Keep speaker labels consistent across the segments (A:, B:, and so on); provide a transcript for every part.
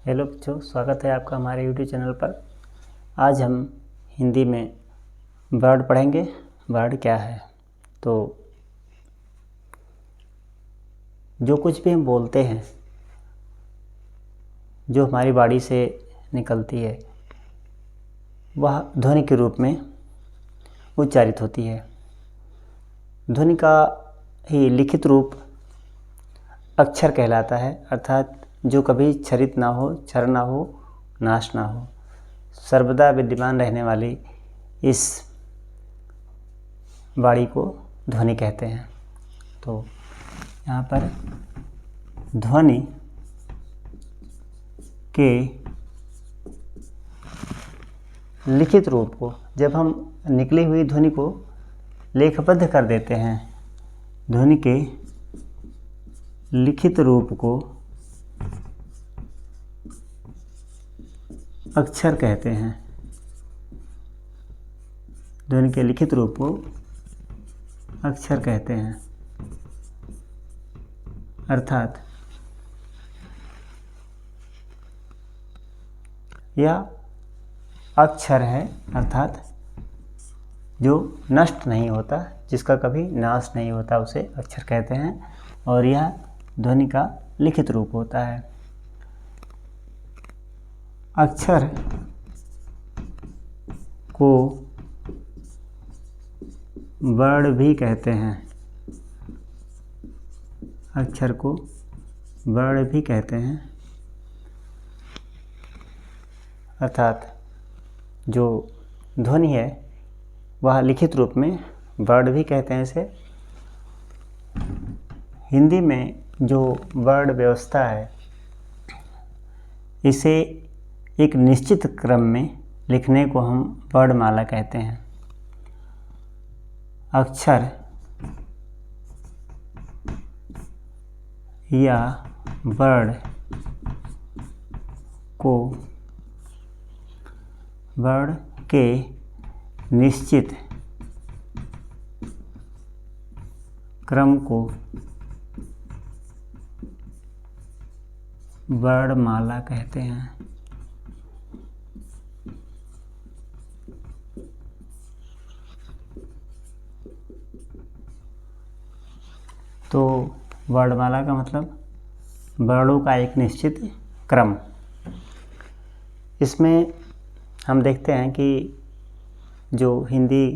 A: Hello बच्चों, स्वागत है आपका हमारे YouTube चैनल पर। आज हम हिंदी में वर्ड पढ़ेंगे। वर्ड क्या है? तो जो कुछ भी हम बोलते हैं, जो हमारी बॉडी से निकलती है, वह ध्वनि के रूप में उच्चारित होती है। ध्वनि का ही लिखित रूप अक्षर कहलाता है, अर्थात जो कभी क्षरित ना हो, क्षर ना हो, नाश ना हो, सर्वदा विद्यमान रहने वाली इस वाणी को ध्वनि कहते हैं। तो यहाँ पर ध्वनि के लिखित रूप को, जब हम निकली हुई ध्वनि को लेखबद्ध कर देते हैं, ध्वनि के लिखित रूप को अक्षर कहते हैं। ध्वनि के लिखित रूप को अक्षर कहते हैं, अर्थात यह अक्षर है, अर्थात जो नष्ट नहीं होता, जिसका कभी नाश नहीं होता, उसे अक्षर कहते हैं। और यह ध्वनि का लिखित रूप होता है। अक्षर को वर्ड भी कहते हैं। अक्षर को वर्ड भी कहते हैं, अर्थात जो ध्वनि है वह लिखित रूप में वर्ड भी कहते हैं इसे। हिंदी में जो वर्ड व्यवस्था है, इसे एक निश्चित क्रम में लिखने को हम वर्णमाला कहते हैं। अक्षर या वर्ड को वर्ड के निश्चित क्रम को वर्णमाला कहते हैं। तो वर्णमाला का मतलब वर्णों का एक निश्चित क्रम। इसमें हम देखते हैं कि जो हिंदी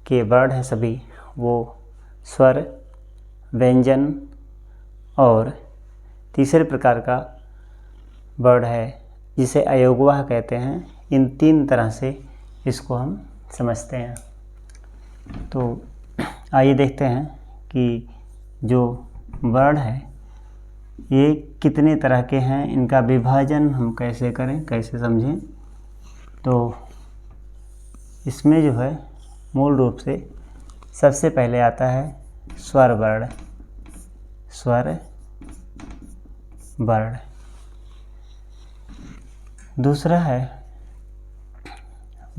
A: के वर्ड हैं सभी, वो स्वर, व्यंजन और तीसरे प्रकार का वर्ड है जिसे अयोगवाह कहते हैं। इन तीन तरह से इसको हम समझते हैं। तो आइए देखते हैं कि जो वर्ड है ये कितने तरह के हैं, इनका विभाजन हम कैसे करें, कैसे समझें। तो इसमें जो है मूल रूप से सबसे पहले आता है स्वर वर्ण। स्वर वर्ण। दूसरा है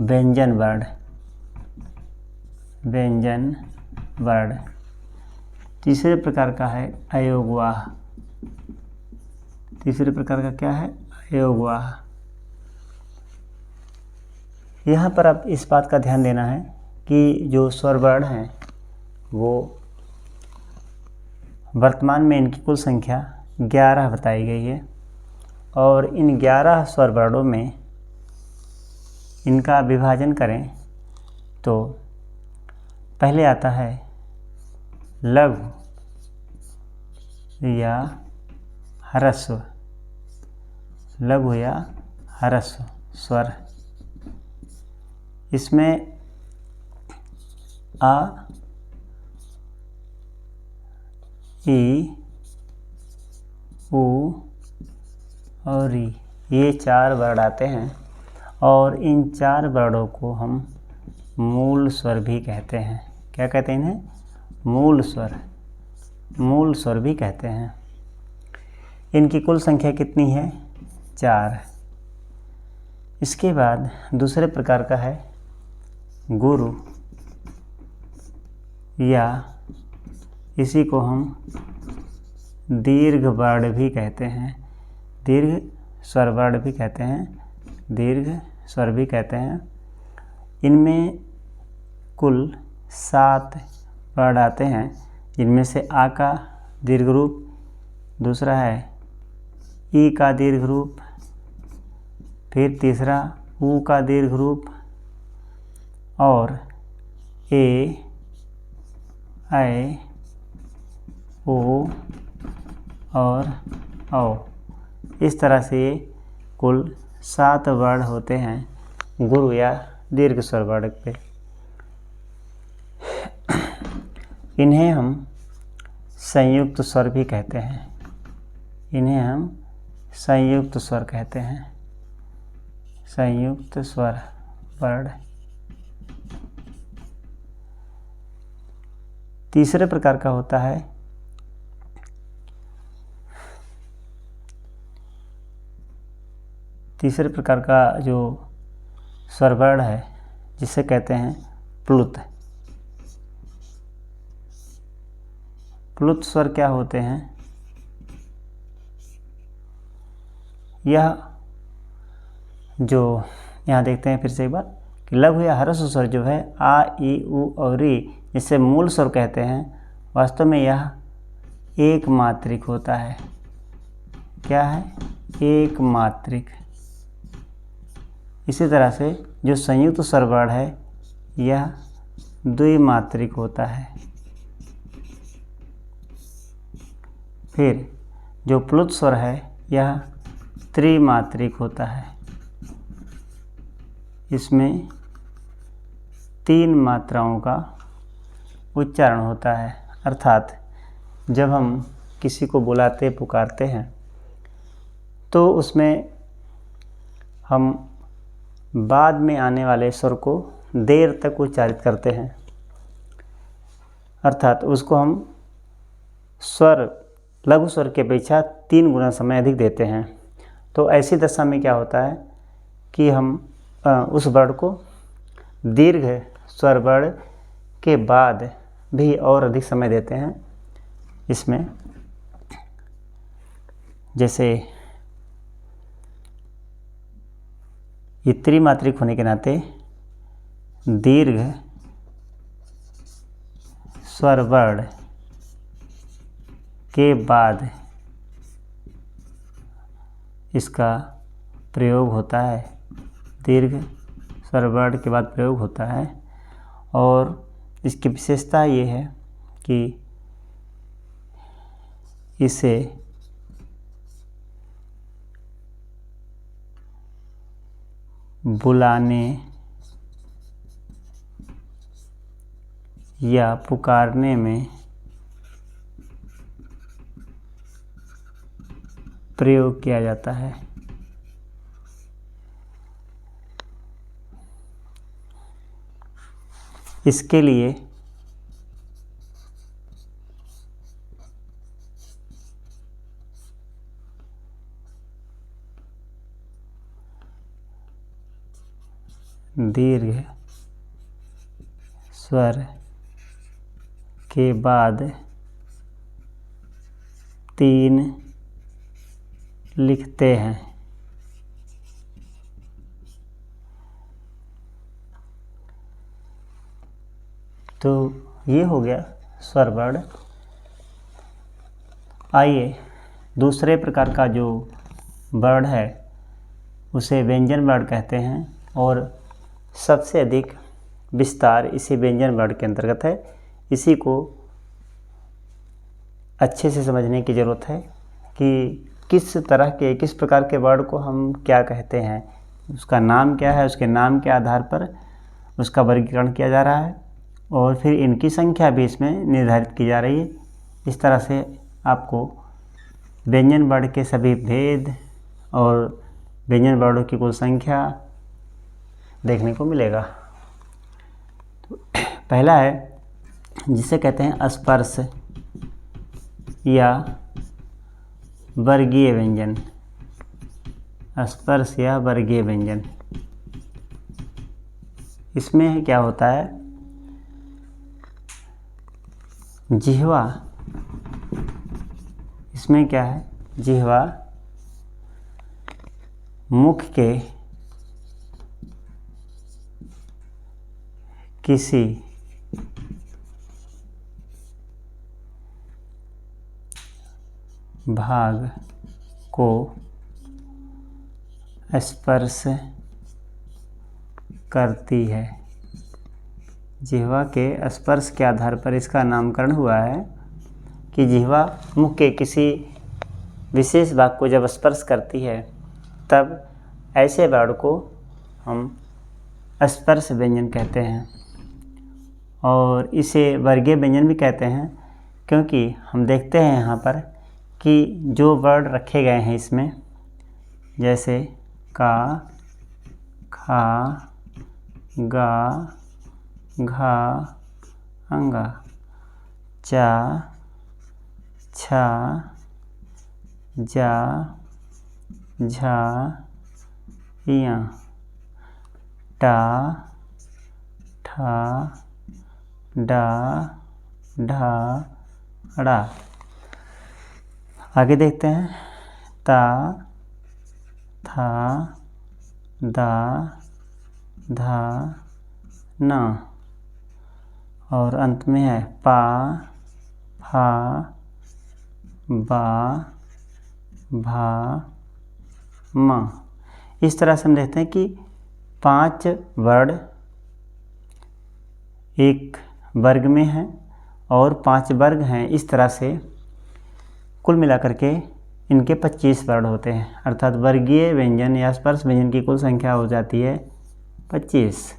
A: व्यंजन वर्ण। व्यंजन वर्ण। तीसरे प्रकार का है अयोगवाह। तीसरे प्रकार का क्या है? अयोगवाह। यहाँ पर अब इस बात का ध्यान देना है कि जो स्वर वर्ण हैं वो वर्तमान में इनकी कुल संख्या 11 बताई गई है। और इन 11 स्वर वर्णों में इनका विभाजन करें तो पहले आता है लघु या ह्रस्व। लघु या ह्रस्व स्वर। इसमें आ, ई, उ और ई, ये 4 वर्ण आते हैं। और इन 4 वर्णों को हम मूल स्वर भी कहते हैं। क्या कहते हैं इन्हें? मूल स्वर। मूल स्वर भी कहते हैं। इनकी कुल संख्या कितनी है? 4। इसके बाद दूसरे प्रकार का है गुरु, या इसी को हम दीर्घ वर्ण भी कहते हैं। दीर्घ स्वर वर्ण भी कहते हैं, दीर्घ स्वर भी कहते हैं। इनमें कुल 7 वर्ण आते हैं, जिनमें से आ का दीर्घ रूप, दूसरा है ई का दीर्घ रूप, फिर तीसरा ऊ का दीर्घ रूप, और ए, ऐ, ओ और औ। इस तरह से कुल 7 वर्ण होते हैं गुरु या दीर्घ स्वर वर्ण पे। इन्हें हम संयुक्त स्वर भी कहते हैं, इन्हें हम संयुक्त स्वर कहते हैं, संयुक्त स्वर वर्ण। तीसरे प्रकार का होता है तीसरे प्रकार का जो स्वर वर्ण है, जिसे कहते हैं प्लुत। प्लुत स्वर क्या होते हैं? यह जो यहाँ देखते हैं फिर से एक बार कि लघु या ह्रस्व स्वर जो है आ, ई, उ और री, जिसे मूल स्वर कहते हैं, वास्तव में यह एक मात्रिक होता है। क्या है? एक मात्रिक। इसी तरह से जो संयुक्त स्वर वर्ण है यह द्विमात्रिक होता है। फिर जो प्लुत स्वर है यह त्रिमात्रिक होता है। इसमें 3 मात्राओं का उच्चारण होता है, अर्थात जब हम किसी को बुलाते पुकारते हैं तो उसमें हम बाद में आने वाले स्वर को देर तक उच्चारित करते हैं, अर्थात उसको हम स्वर लघु स्वर के अपेक्षा 3 गुना समय अधिक देते हैं। तो ऐसी दशा में क्या होता है कि हम उस वर्ण को दीर्घ स्वर वर्ण के बाद भी और अधिक समय देते हैं। इसमें जैसे ये त्रिमात्रिक होने के नाते दीर्घ स्वर वर्ण के बाद इसका प्रयोग होता है, दीर्घ स्वर वर्ण के बाद प्रयोग होता है। और इसकी विशेषता ये है कि इसे बुलाने या पुकारने में प्रयोग किया जाता है। इसके लिए दीर्घ स्वर के बाद 3 लिखते हैं। तो ये हो गया स्वर वर्ण। आइए दूसरे प्रकार का जो वर्ण है उसे व्यंजन वर्ण कहते हैं, और सबसे अधिक विस्तार इसी व्यंजन वर्ण के अंतर्गत है। इसी को अच्छे से समझने की ज़रूरत है कि किस प्रकार के वर्ण को हम क्या कहते हैं, उसका नाम क्या है, उसके नाम के आधार पर उसका वर्गीकरण किया जा रहा है और फिर इनकी संख्या भी इसमें निर्धारित की जा रही है। इस तरह से आपको व्यंजन वर्ण के सभी भेद और व्यंजन वर्णों की कुल संख्या देखने को मिलेगा। तो पहला है जिसे कहते हैं स्पर्श या वर्गीय व्यंजन। स्पर्श या वर्गीय व्यंजन, इसमें क्या होता है, जिह्वा, इसमें क्या है, जिह्वा मुख के किसी भाग को स्पर्श करती है। जिह्वा के स्पर्श के आधार पर इसका नामकरण हुआ है कि जिह्वा मुख के किसी विशेष भाग को जब स्पर्श करती है तब ऐसे वर्ड को हम स्पर्श व्यंजन कहते हैं, और इसे वर्गीय व्यंजन भी कहते हैं, क्योंकि हम देखते हैं यहाँ पर कि जो वर्ड रखे गए हैं इसमें, जैसे का, खा, गा, घा, अंगा, चा, छा, जा, झा, या, टा, ठा, डा, ढा, ड़ा। आगे देखते हैं ता, था, दा, धा, ना, और अंत में है पा, फा, बा, भा, मा। इस तरह से हम देखते हैं कि 5 वर्ड एक वर्ग में हैं और 5 वर्ग हैं। इस तरह से कुल मिलाकर के इनके 25 वर्ड होते हैं, अर्थात वर्गीय व्यंजन या स्पर्श व्यंजन की कुल संख्या हो जाती है 25।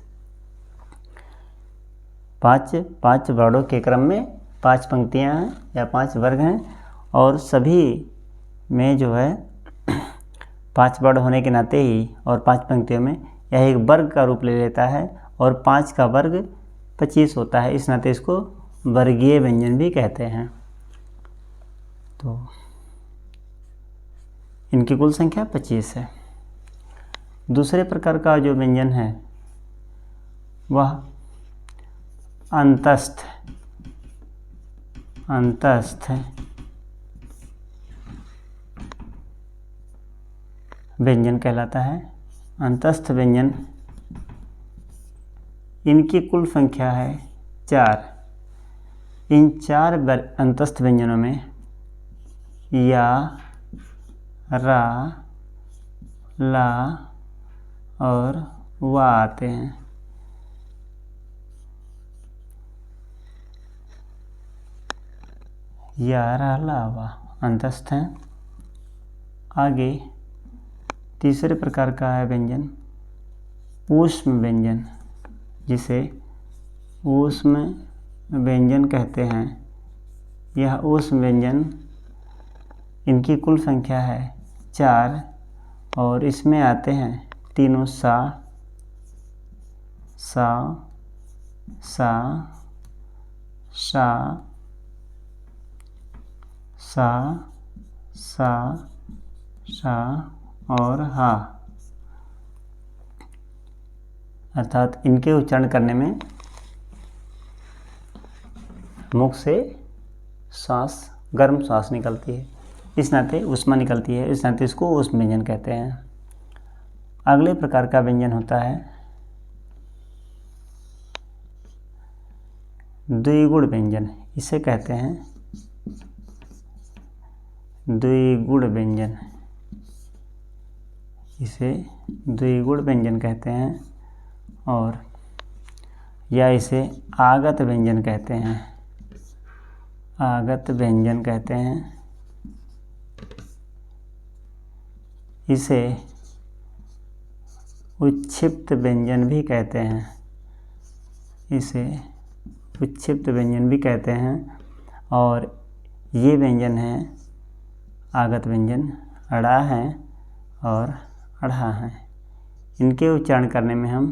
A: 5 वर्डों के क्रम में 5 पंक्तियां हैं या 5 वर्ग हैं, और सभी में जो है 5 वर्ड होने के नाते ही और 5 पंक्तियों में यह एक वर्ग का रूप ले लेता है, और 5 का वर्ग 25 होता है। इस नाते इसको वर्गीय व्यंजन भी कहते हैं। तो इनकी कुल संख्या 25 है। दूसरे प्रकार का जो व्यंजन है वह अंतस्थ व्यंजन कहलाता है। अंतस्थ व्यंजन, इनकी कुल संख्या है 4। इन 4 अंतस्थ व्यंजनों में या, रा, ला और वा आते हैं। या, रा, ला, वा अंतस्थ हैं। आगे तीसरे प्रकार का है व्यंजन ऊष्म व्यंजन, जिसे ऊष्म व्यंजन कहते हैं। यह ऊष्म व्यंजन, इनकी कुल संख्या है 4, और इसमें आते हैं तीनों सा, सा, सा, सा, सा, सा, सा और हा। अर्थात इनके उच्चारण करने में मुख से सांस, गर्म सांस निकलती है, इस नाते ऊष्मा निकलती है, इस नाते इसको ऊष्म व्यंजन कहते हैं। अगले प्रकार का व्यंजन होता है द्विगुण व्यंजन। इसे कहते हैं द्विगुण व्यंजन। इसे द्विगुण व्यंजन कहते हैं, और या इसे आगत व्यंजन कहते हैं। आगत व्यंजन कहते हैं। इसे उच्छिप्त व्यंजन भी कहते हैं। इसे उच्छिप्त व्यंजन भी कहते हैं, और ये व्यंजन हैं आगत व्यंजन, अड़ा हैं और अढ़ा हैं। इनके उच्चारण करने में हम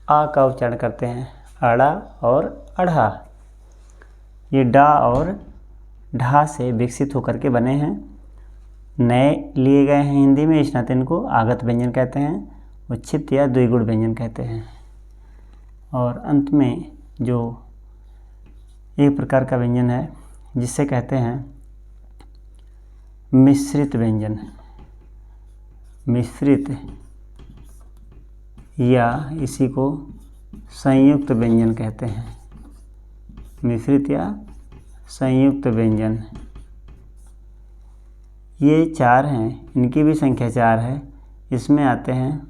A: आ का उच्चारण करते हैं, अड़ा और अढ़ा। ये डा और ढा से विकसित होकर के बने हैं, नए लिए गए हैं हिंदी में, इस नाते इनको आगत व्यंजन कहते हैं, उच्छिप्त या द्विगुण व्यंजन कहते हैं। और अंत में जो एक प्रकार का व्यंजन है जिसे कहते हैं मिश्रित व्यंजन। मिश्रित या इसी को संयुक्त व्यंजन कहते हैं। मिश्रित या संयुक्त व्यंजन, ये 4 हैं, इनकी भी संख्या 4 है। इसमें आते हैं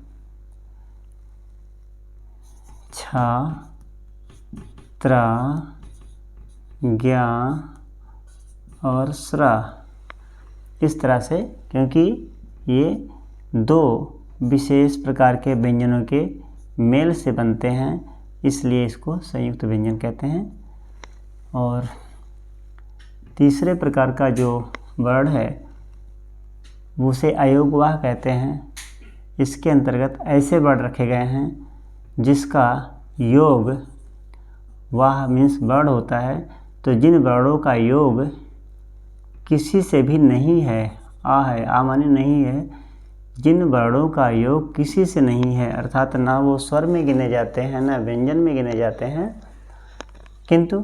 A: छ, त्र, ज्ञ और स्र। इस तरह से, क्योंकि ये 2 विशेष प्रकार के व्यंजनों के मेल से बनते हैं, इसलिए इसको संयुक्त व्यंजन कहते हैं। और तीसरे प्रकार का जो वर्ड है उसे अयोगवाह कहते हैं। इसके अंतर्गत ऐसे वर्ड रखे गए हैं जिसका योग, वाह मीन्स वर्ड होता है, तो जिन वर्डों का योग किसी से भी नहीं है, आ है, आ माने नहीं है, जिन वर्डों का योग किसी से नहीं है, अर्थात ना वो स्वर में गिने जाते हैं ना व्यंजन में गिने जाते हैं, किंतु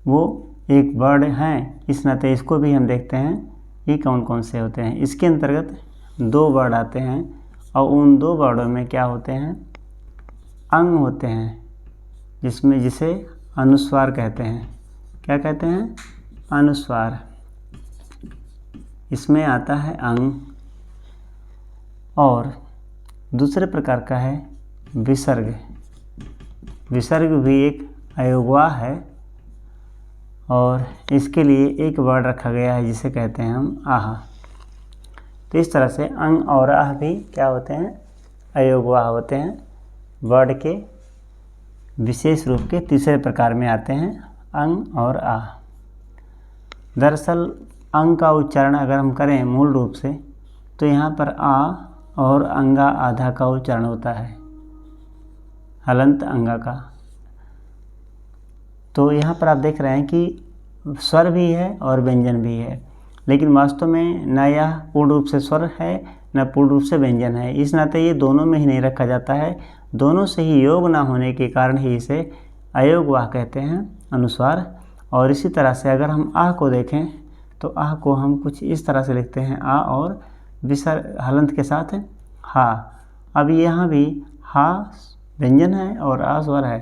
A: वो एक वर्ड हैं, इस नाते इसको भी हम देखते हैं ये कौन कौन से होते हैं। इसके अंतर्गत 2 वर्ड आते हैं और उन 2 वर्डों में क्या होते हैं, अंग होते हैं, जिसे अनुस्वार कहते हैं। क्या कहते हैं, अनुस्वार। इसमें आता है अंग। और दूसरे प्रकार का है विसर्ग। विसर्ग भी एक अयोगवाह है और इसके लिए एक वर्ड रखा गया है जिसे कहते हैं हम आह। तो इस तरह से अंग और आह भी क्या होते हैं, अयोगवाह होते हैं। वर्ड के विशेष रूप के तीसरे प्रकार में आते हैं अंग और आह। दरअसल अंग का उच्चारण अगर हम करें मूल रूप से तो यहाँ पर आ और अंगा आधा का उच्चारण होता है, हलंत अंगा का। तो यहाँ पर आप देख रहे हैं कि स्वर भी है और व्यंजन भी है, लेकिन वास्तव में न यह पूर्ण रूप से स्वर है न पूर्ण रूप से व्यंजन है। इस नाते ये दोनों में ही नहीं रखा जाता है। दोनों से ही योग ना होने के कारण ही इसे अयोगवाह कहते हैं, अनुस्वार। और इसी तरह से अगर हम आह को देखें तो आह को हम कुछ इस तरह से लिखते हैं, आ और विसर्ग हलंत के साथ हा। अब यहाँ भी हा व्यंजन है और आ स्वर है,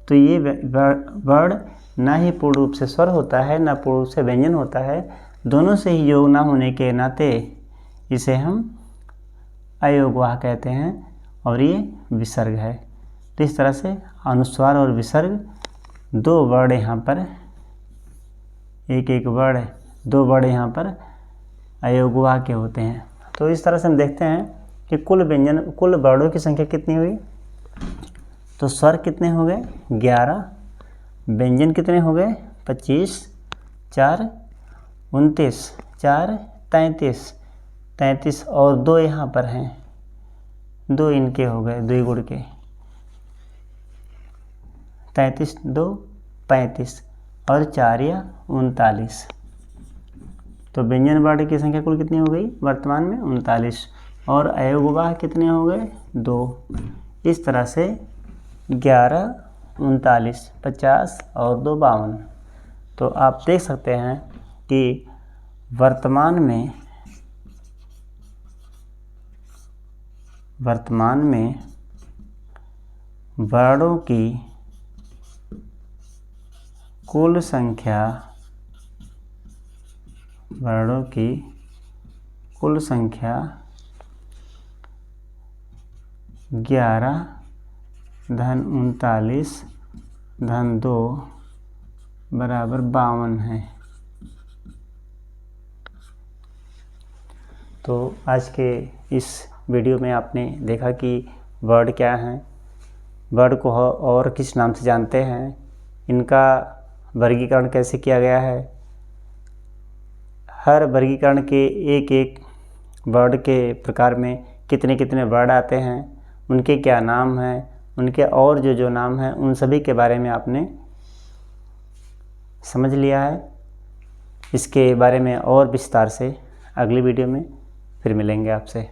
A: तो ये वर्ड ना ही पूर्ण रूप से स्वर होता है ना पूर्ण रूप से व्यंजन होता है। दोनों से ही योग ना होने के नाते इसे हम अयोगवाह कहते हैं और ये विसर्ग है। तो इस तरह से अनुस्वार और विसर्ग 2 वर्ड यहाँ पर, एक वर्ड 2 वर्ड यहाँ पर अयोगवाह के होते हैं। तो इस तरह से हम देखते हैं कि कुल वर्डों की संख्या कितनी हुई। तो स्वर कितने हो गए, 11। व्यंजन कितने हो गए, 25, 4 29, 4 33 और 2 यहाँ पर हैं, 2 इनके हो गए, 2 गुण के 33, 2 35 और 4 या 39। तो व्यंजन वर्ड की संख्या कुल कितनी हो गई वर्तमान में, 39। और अयोगवाह कितने हो गए, 2। इस तरह से 11, 39, 50 और 2 52। तो आप देख सकते हैं कि वर्तमान में वर्डों की कुल संख्या 11 धन 39 धन 2 बराबर 52 है। तो आज के इस वीडियो में आपने देखा कि वर्ड क्या हैं, वर्ड को और किस नाम से जानते हैं, इनका वर्गीकरण कैसे किया गया है, हर वर्गीकरण के एक वर्ड के प्रकार में कितने कितने वर्ड आते हैं, उनके क्या नाम हैं, उनके और जो नाम हैं उन सभी के बारे में आपने समझ लिया है। इसके बारे में और विस्तार से अगली वीडियो में फिर मिलेंगे आपसे।